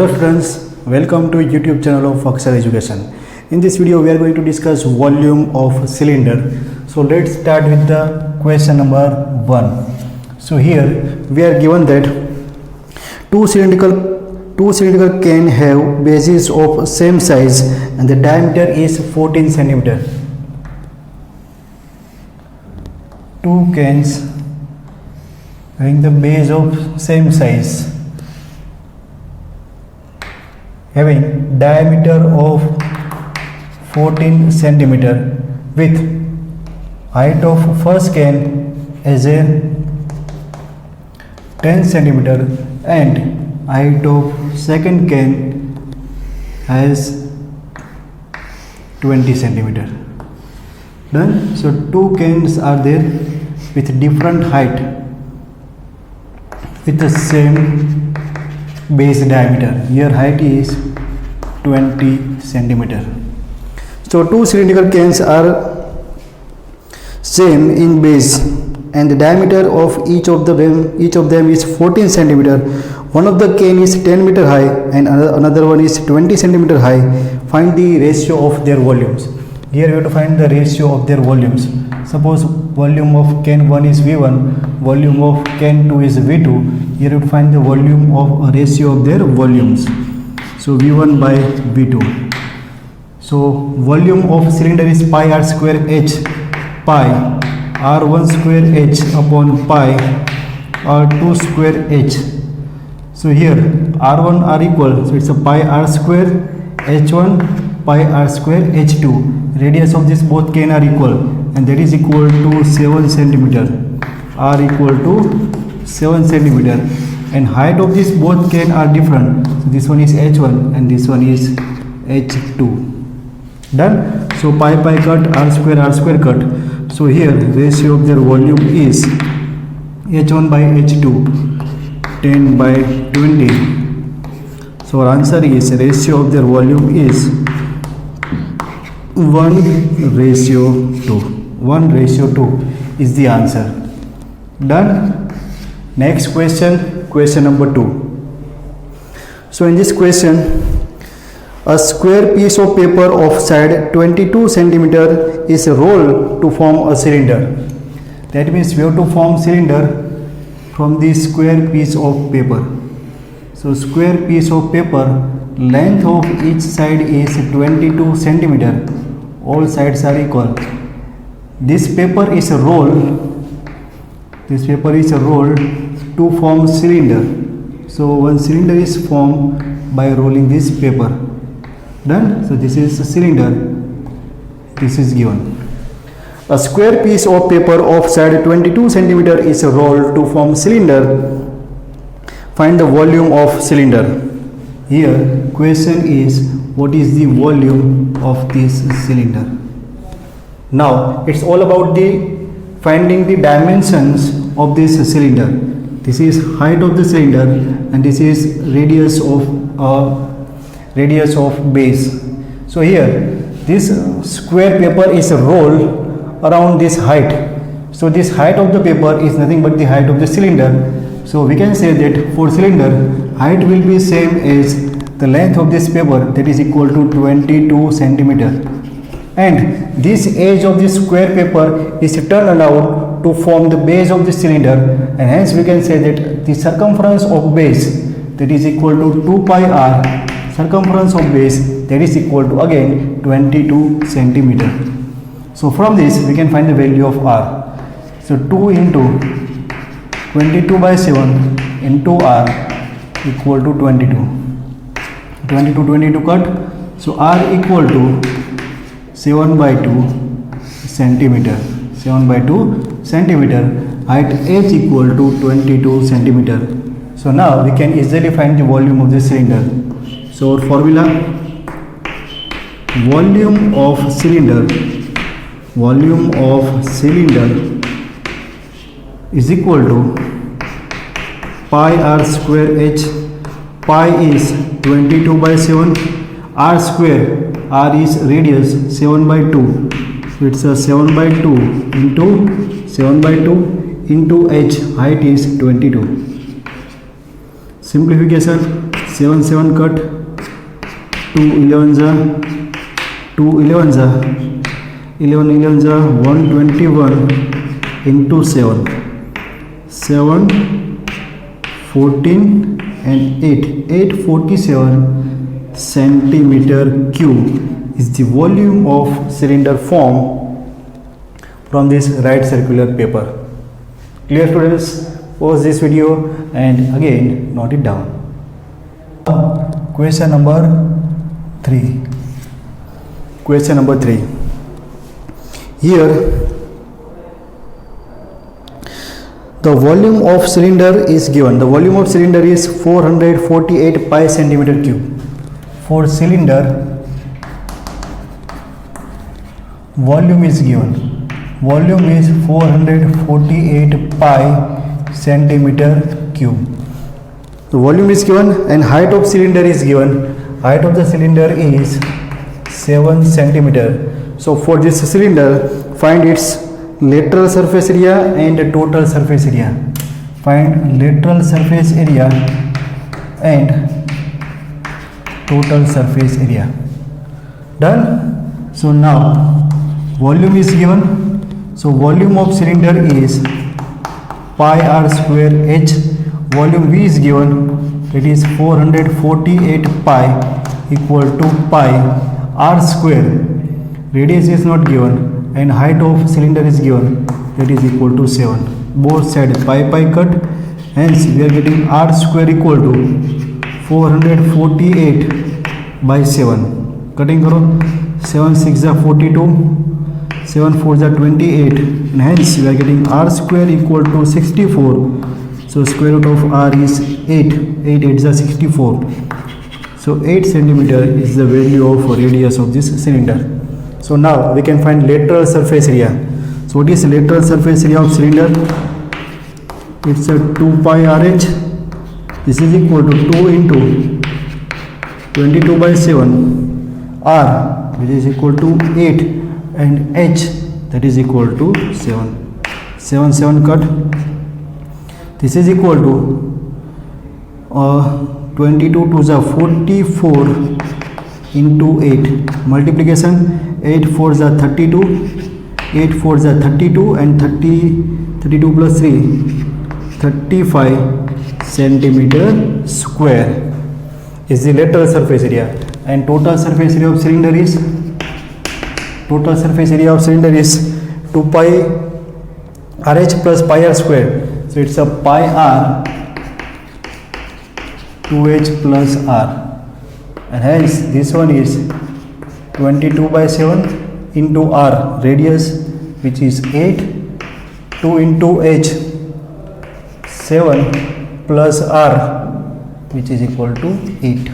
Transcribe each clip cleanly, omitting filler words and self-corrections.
Hello friends, welcome to YouTube channel of Aksar Education. In this video we are going to discuss volume of cylinder. So let's start with the question number 1. So here we are given that two cylindrical can have bases of same size and the diameter is 14 cm. Two cans having the base of same size having diameter of 14 centimeter with height of first can as a 10 centimeter and height of second can as 20 centimeter. Done. So two cans are there with different height with the same base diameter. Here height is 20 centimeter. So two cylindrical cans are same in base and the diameter of each of them is 14 centimeter. One of the can is 10 meter high and another one is 20 centimeter high. Find the ratio of their volumes. Here we have to find the ratio of their volumes. Suppose volume of can 1 is V1, volume of can 2 is V2. Here you have to find the volume of ratio of their volumes. So V1 by V2. So volume of cylinder is pi r square h, pi r1 square h upon pi r2 square h. So here r1 are equal, so it's a pi r square h1 pi r square h2. Radius of this both can are equal and that is equal to 7 centimeter. R equal to 7 centimeter and height of this both can are different. So this one is h1 and this one is h2. Done. So pi cut, r square cut. So here ratio of their volume is h1 by h2 10 by 20. So our answer is ratio of their volume is 1:2. 1:2 is the answer. Done. Next question, question number 2. So in this question, a square piece of paper of side 22 centimeter is rolled to form a cylinder. That means we have to form cylinder from this square piece of paper. So square piece of paper, length of each side is 22 centimeter. All sides are equal. This paper is rolled. This paper is rolled to form cylinder. So one cylinder is formed by rolling this paper. Done. So this is a cylinder. This is given. A square piece of paper of side 22 centimeter is rolled to form cylinder. Find the volume of cylinder. Here question is what is the volume of this cylinder. Now it's all about the finding the dimensions of this cylinder. This is height of the cylinder and this is radius of base. So here this square paper is rolled around this height. So this height of the paper is nothing but the height of the cylinder. So we can say that for cylinder height will be same as the length of this paper, that is equal to 22 centimeter. And this edge of this square paper is turned around to form the base of the cylinder, and hence we can say that the circumference of base, that is equal to 2 pi r, circumference of base, that is equal to again 22 centimeter. So from this we can find the value of r. So 2 into 22 by 7 into r equal to 22. 22 cut. So r equal to 7 by 2 centimeter. 7 by 2 centimeter. Height h equal to 22 centimeter. So now we can easily find the volume of the cylinder. So our formula, volume of cylinder is equal to pi r square h. Pi is 22 by 7, r square, r is radius 7 by 2. So it's a 7 by 2 into 7 by 2 into h, height is 22. Simplification, 7 7 cut, 2 11 जा 2 11 जा 11 11 जा 121 into 7 7 14 and 8 847 centimeter cube is the volume of cylinder formed from this right circular paper. Clear students? Pause this video and again note it down. Question number 3. Question number 3. Here the volume of cylinder is given. The volume of cylinder is 448 pi centimeter cube. For cylinder, volume is given. Volume is 448 pi centimeter cube. The volume is given and height of cylinder is given. Height of the cylinder is 7 centimeter. So for this cylinder, find its lateral surface area and total surface area. Find lateral surface area and total surface area. Done? So now volume is given. So volume of cylinder is pi r square h. Volume V is given. It is 448 pi equal to pi r square. Radius is not given and height of cylinder is given. That is equal to 7. Both sides pi pi cut. Hence we are getting r square equal to 448 by 7. Cutting karo 7 6 are 42. 7 4 are 28 and hence we are getting r square equal to 64. So square root of r is 8. 8 8 are 64. So 8 centimeter is the value of radius of this cylinder. So now we can find lateral surface area. So what is lateral surface area of cylinder? It's a 2 pi rh. This is equal to 2 into 22 by 7 r, which is equal to 8, and h, that is equal to 7. 7 7 cut. This is equal to 22 to the 44 into 8. Multiplication 8 4 is 32. 8 4 is 32 and 32 plus 3 35 centimeter square is the lateral surface area. And total surface area of cylinder is 2 pi rh plus pi r square. So it's a pi r 2h plus r, and hence this one is 22 by 7 into r, radius which is 8, 2 into h 7 plus r, which is equal to 8.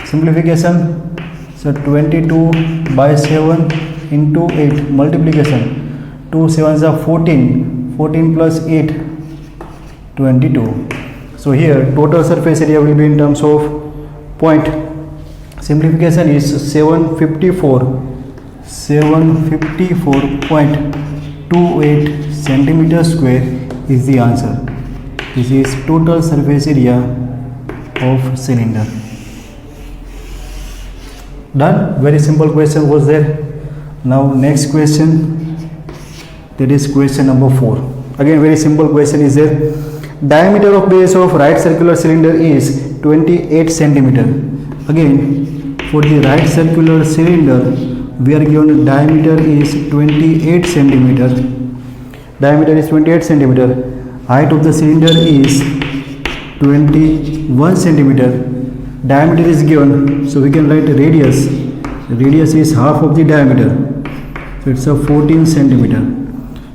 Simplification, so 22 by 7 into 8, multiplication 2 7s are 14, 14 plus 8 22. So here total surface area will be in terms of point. Simplification is 754.28 centimeter square is the answer. This is total surface area of cylinder. Done? Very simple question was there. Now next question, that is question number 4. Again very simple question is there. Diameter of base of right circular cylinder is 28 centimeter. Again for the right circular cylinder we are given diameter is 28 centimeter. Diameter is 28 centimeter. Height of the cylinder is 21 centimeter. Diameter is given, so we can write radius. Radius is half of the diameter, so it's a 14 centimeter.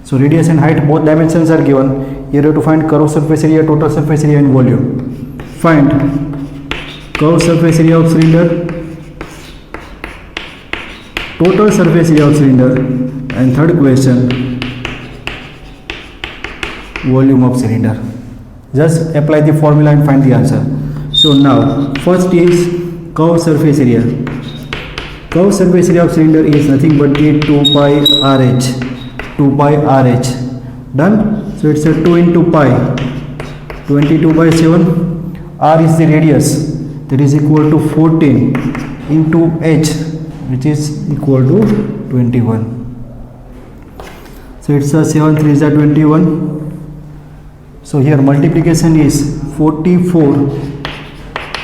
So radius and height both dimensions are given. Here you have to find curved surface area, total surface area and volume. Find curved surface area of cylinder, total surface area of cylinder, and third question, volume of cylinder. Just apply the formula and find the answer. So now first is curved surface area. Curved surface area of cylinder is nothing but the 2 pi RH. 2 pi RH. Done? So it's a 2 into pi. 22 by 7. R is the radius. that is equal to 14 into h, which is equal to 21. So it's a 7 3s are 21. So here multiplication is 44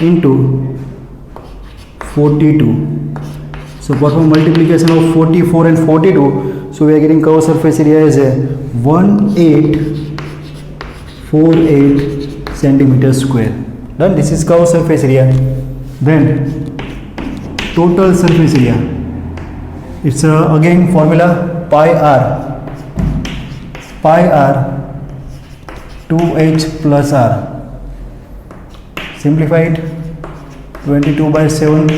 into 42. So perform multiplication of 44 and 42. So we are getting curved surface area as a 1848 centimeter square. Done. This is curved surface area. Then total surface area. It's again formula pi r 2h plus r. Simplified 22 by 7.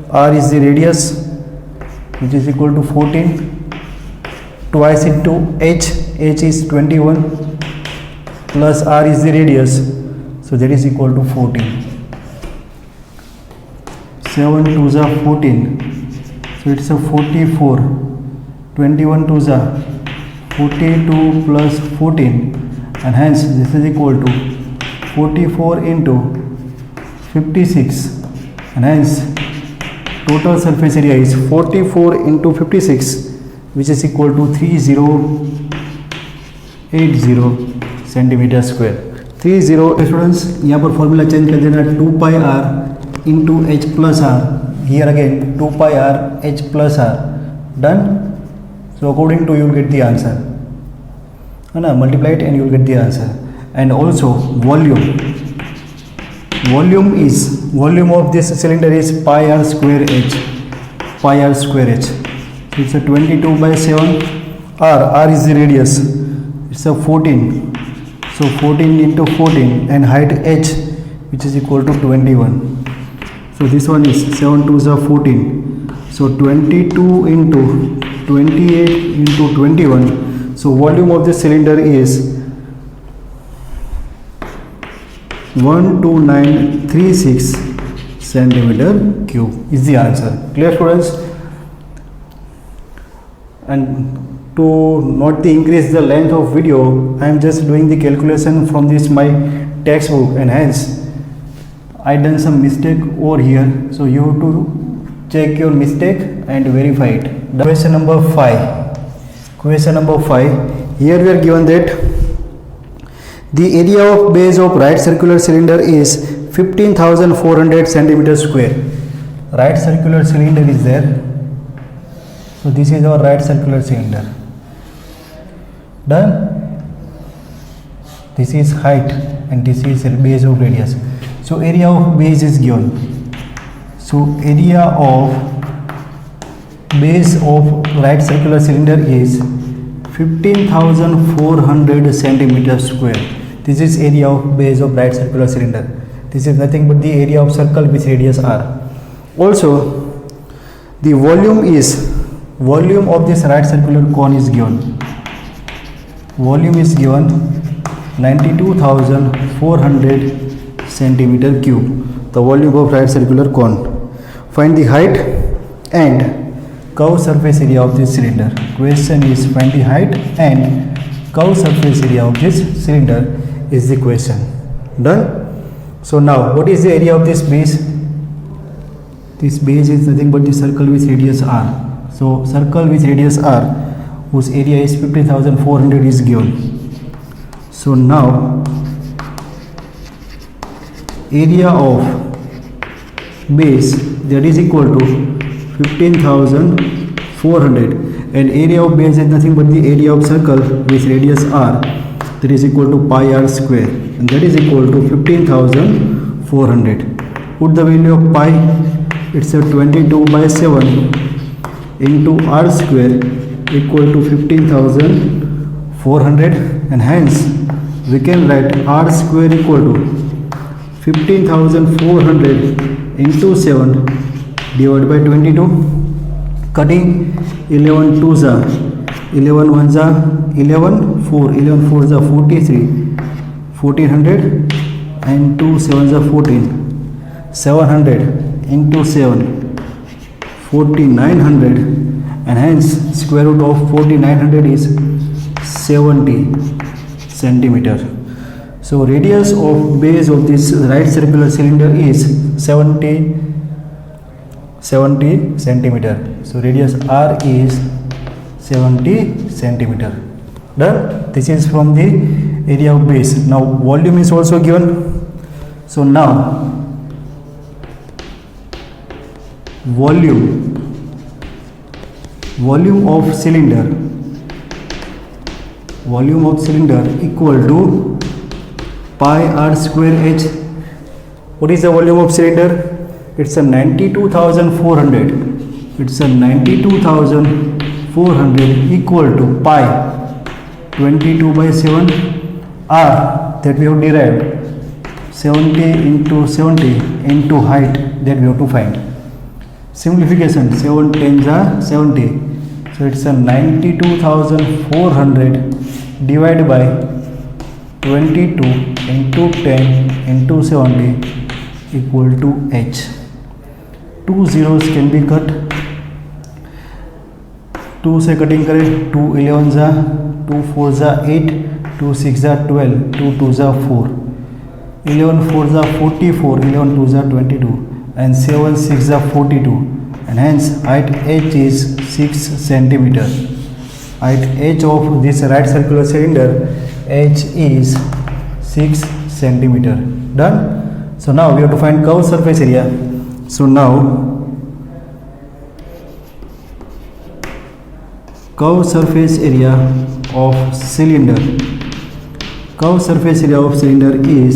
R is the radius, which is equal to 14. Twice into h is 21 plus r is the radius, so that is equal to 14. 7 2s are 14, so it's a 44. 21 2s are 42 plus 14, and hence this is equal to 44 into 56, and hence total surface area is 44 into 56, which is equal to 3080 centimetre square. 30 students यहाँ पर formula change कर देना 2 pi R into H plus R. Here again 2 pi R H plus R. Done. So according to you will get the answer, है ना. Multiply it and you will get the answer. And also volume is volume of this cylinder is pi r square h. So it's a 22 by 7. R is the radius, it's a 14, so 14 into 14, and height h, which is equal to 21. So this one is 7 2s are 14, so 22 into 28 into 21. So volume of the cylinder is 12936 centimeter cube is the answer. Clear students? And to not increase the length of video, I am just doing the calculation from this my textbook, and hence I done some mistake over here, so you have to check your mistake and verify it. Question number 5. Here we are given that the area of base of right circular cylinder is 15,400 centimeter square. Right circular cylinder is there. So this is our right circular cylinder. Done. This is height and this is base of radius. So area of base is given. So area of base of right circular cylinder is 15,400 centimeter square. This is area of base of right circular cylinder. This is nothing but the area of circle with radius r. Also the volume of this right circular cone is given. Volume is given 92,400 centimeter cube. The volume of right circular cone. Find the height and curved surface area of this cylinder. Question is find the height and curved surface area of this cylinder is the question. Done. So now what is the area of this base? This base is nothing but the circle with radius r. So circle with radius r whose area is 50,400 is given. So now area of base, that is equal to 15,400, and area of base is nothing but the area of circle with radius r, that is equal to pi r square, and that is equal to 15,400. Put the value of pi, it's a 22 by 7 into r square equal to 15,400, and hence we can write r square equal to 15,400 into 7 divided by 22. Cutting 11 2s are 11 1s are 11 4 11 4s are 43 1400 and 2 7s are 14 700 into 7 4900, and hence square root of 4900 is 70 centimeter. So radius of base of this right circular cylinder is 70 centimeter. So radius R is 70 centimeter. Done. This is from the area of base. Now volume is also given. So now volume of cylinder equal to pi r square h. What is the volume of cylinder? It's a 92,400. It's a 92,400 equal to pi 22/7 r that we have derived 70 into 70 into height that we have to find. Simplification, 7 10s are 70. So it's a 92,400 divided by 22 into 10 into 70 equal to h. 2 zeros can be cut. 2 से cutting करें, 2 11 जा, 2 4 जा 8, 2 6 जा 12, 2 2 जा 4, 11 4 जा 44, 11 2 जा 22, and 7 6 जा 42, and hence height h is 6 centimeter. Height h of this right circular cylinder h is 6 centimeter. Done. So now we have to find curved surface area. So now curved surface area of cylinder. Curved surface area of cylinder is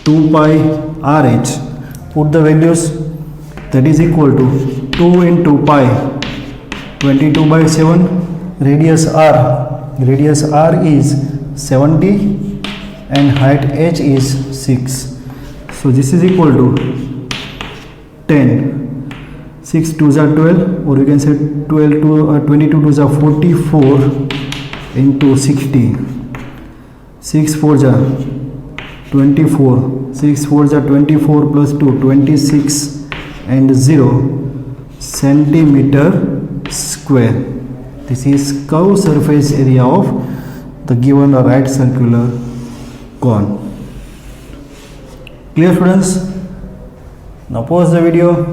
2 pi RH. Put the values. That is equal to 2 into pi 22/7. Radius R. Radius R is 70 and height h is 6. So this is equal to 10. 6 2s are 12, or you can say 22 2s are 44 into 60. 6 4s are 24. 6 4s are 24 plus 2 26 and 0 centimeter square. This is curved surface area of the given right circular cone. Clear, students? Now pause the video.